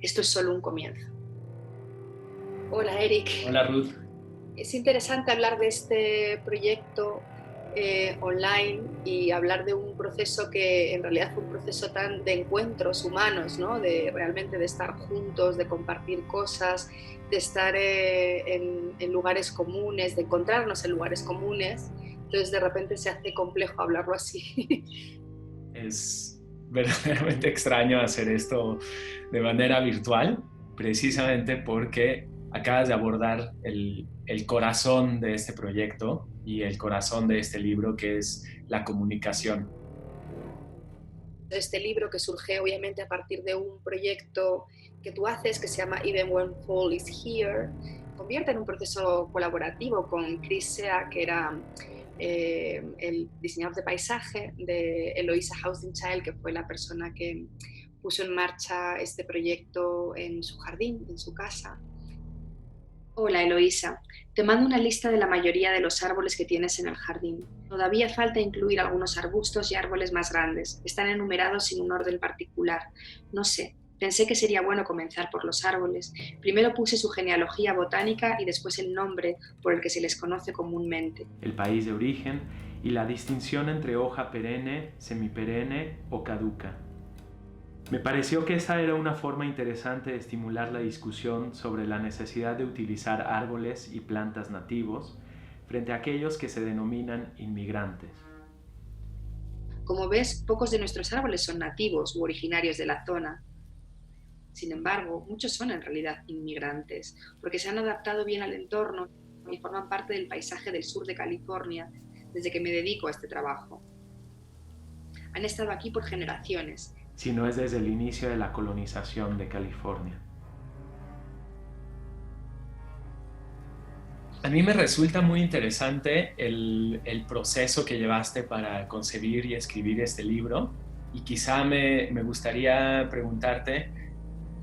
esto es solo un comienzo. Hola, Eric. Hola Ruth. Es interesante hablar de este proyecto online y hablar de un proceso que en realidad fue un proceso tan de encuentros humanos, ¿no? De realmente de estar juntos, de compartir cosas, de estar en lugares comunes, de encontrarnos en lugares comunes. Entonces de repente se hace complejo hablarlo así. Es verdaderamente extraño hacer esto de manera virtual, precisamente porque acabas de abordar el corazón de este proyecto y el corazón de este libro, que es la comunicación. Este libro que surge obviamente a partir de un proyecto que tú haces que se llama Even When Fall is Here, convierte en un proceso colaborativo con Chris Sea, que era el diseñador de paisaje de Eloisa Hausdinchild, que fue la persona que puso en marcha este proyecto en su jardín, en su casa. Hola Eloisa, te mando una lista de la mayoría de los árboles que tienes en el jardín. Todavía falta incluir algunos arbustos y árboles más grandes. Están enumerados sin un orden particular. No sé, pensé que sería bueno comenzar por los árboles. Primero puse su genealogía botánica y después el nombre por el que se les conoce comúnmente. El país de origen y la distinción entre hoja perenne, semiperenne o caduca. Me pareció que esa era una forma interesante de estimular la discusión sobre la necesidad de utilizar árboles y plantas nativos frente a aquellos que se denominan inmigrantes. Como ves, pocos de nuestros árboles son nativos u originarios de la zona. Sin embargo, muchos son en realidad inmigrantes, porque se han adaptado bien al entorno y forman parte del paisaje del sur de California desde que me dedico a este trabajo. Han estado aquí por generaciones. Si no es desde el inicio de la colonización de California. A mí me resulta muy interesante el proceso que llevaste para concebir y escribir este libro, y quizá me gustaría preguntarte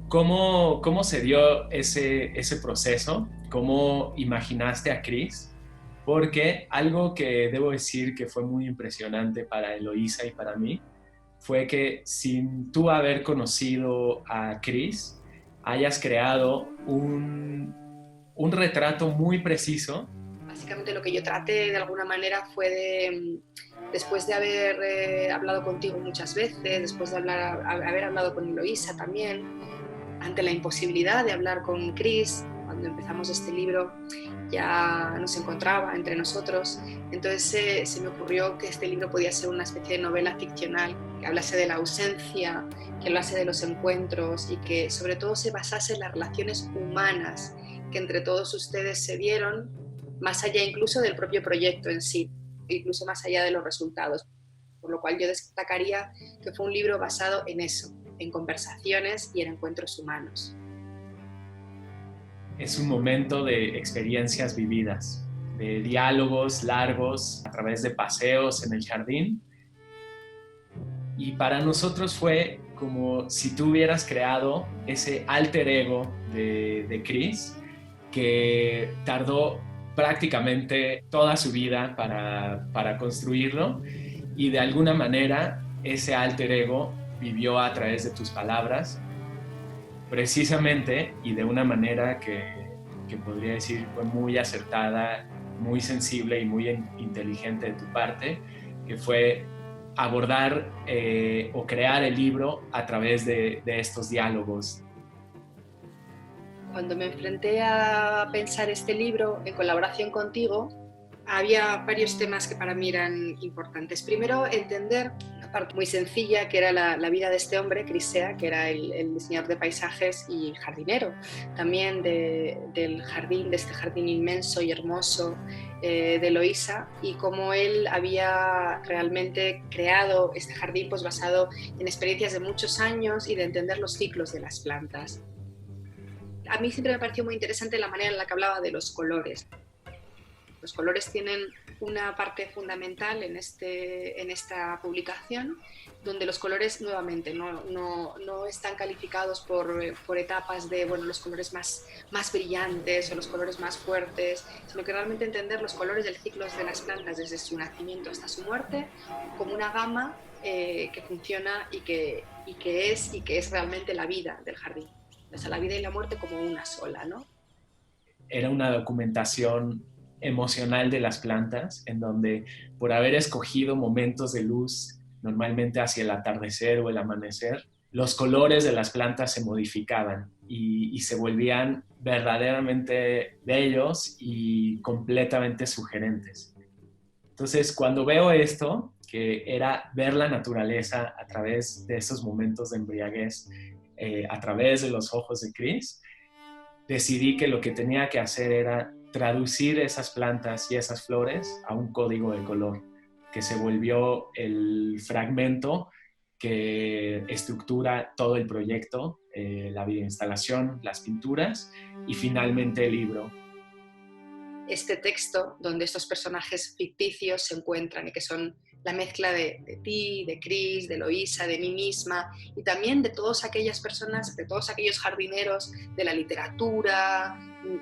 cómo se dio ese proceso, cómo imaginaste a Chris, porque algo que debo decir que fue muy impresionante para Eloisa y para mí fue que sin tú haber conocido a Chris, hayas creado un retrato muy preciso. Básicamente lo que yo traté de alguna manera fue después de haber hablado contigo muchas veces, después de haber hablado con Eloisa también, ante la imposibilidad de hablar con Chris, cuando empezamos este libro ya no se encontraba entre nosotros, entonces se me ocurrió que este libro podía ser una especie de novela ficcional que hablase de la ausencia, que hablase de los encuentros y que sobre todo se basase en las relaciones humanas que entre todos ustedes se dieron, más allá incluso del propio proyecto en sí, incluso más allá de los resultados. Por lo cual yo destacaría que fue un libro basado en eso, en conversaciones y en encuentros humanos. Es un momento de experiencias vividas, de diálogos largos a través de paseos en el jardín. Y para nosotros fue como si tú hubieras creado ese alter ego de Chris, que tardó prácticamente toda su vida para construirlo, y de alguna manera ese alter ego vivió a través de tus palabras, precisamente, y de una manera que podría decir fue muy acertada, muy sensible y muy inteligente de tu parte, que fue abordar o crear el libro a través de estos diálogos. Cuando me enfrenté a pensar este libro en colaboración contigo, había varios temas que para mí eran importantes. Primero, entender una parte muy sencilla que era la vida de este hombre, Chris Sea, que era el diseñador de paisajes y jardinero, también del jardín, de este jardín inmenso y hermoso de Eloisa, y cómo él había realmente creado este jardín pues, basado en experiencias de muchos años y de entender los ciclos de las plantas. A mí siempre me pareció muy interesante la manera en la que hablaba de los colores. Los colores tienen una parte fundamental en esta publicación, donde los colores nuevamente no están calificados por etapas de los colores más brillantes o los colores más fuertes, sino que realmente entender los colores del ciclo de las plantas desde su nacimiento hasta su muerte como una gama que funciona y que es realmente la vida del jardín. O sea, la vida y la muerte como una sola, ¿no? Era una documentación emocional de las plantas, en donde por haber escogido momentos de luz, normalmente hacia el atardecer o el amanecer, los colores de las plantas se modificaban y se volvían verdaderamente bellos y completamente sugerentes. Entonces, cuando veo esto, que era ver la naturaleza a través de esos momentos de embriaguez, a través de los ojos de Chris, decidí que lo que tenía que hacer era traducir esas plantas y esas flores a un código de color, que se volvió el fragmento que estructura todo el proyecto, la videoinstalación, las pinturas y finalmente el libro. Este texto donde estos personajes ficticios se encuentran y que son la mezcla de ti, de Chris, de Eloísa, de mí misma y también de todas aquellas personas, de todos aquellos jardineros de la literatura,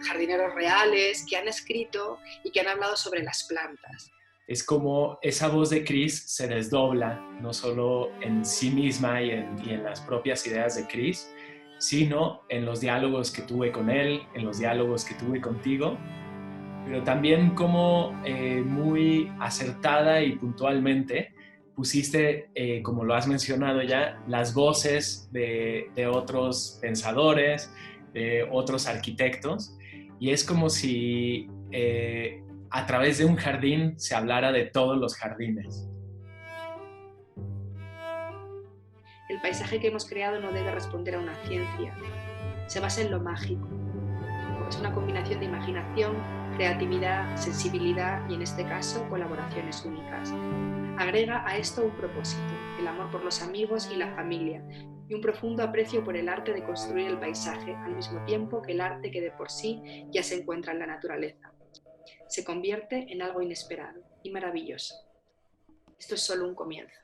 jardineros reales que han escrito y que han hablado sobre las plantas. Es como esa voz de Chris se desdobla, no solo en sí misma y en las propias ideas de Chris, sino en los diálogos que tuve con él, en los diálogos que tuve contigo, pero también como muy acertada y puntualmente pusiste, como lo has mencionado ya, las voces de otros pensadores, de otros arquitectos, y es como si a través de un jardín se hablara de todos los jardines. El paisaje que hemos creado no debe responder a una ciencia, se basa en lo mágico. Es una combinación de imaginación, creatividad, sensibilidad y, en este caso, colaboraciones únicas. Agrega a esto un propósito, el amor por los amigos y la familia, y un profundo aprecio por el arte de construir el paisaje, al mismo tiempo que el arte que de por sí ya se encuentra en la naturaleza. Se convierte en algo inesperado y maravilloso. Esto es solo un comienzo.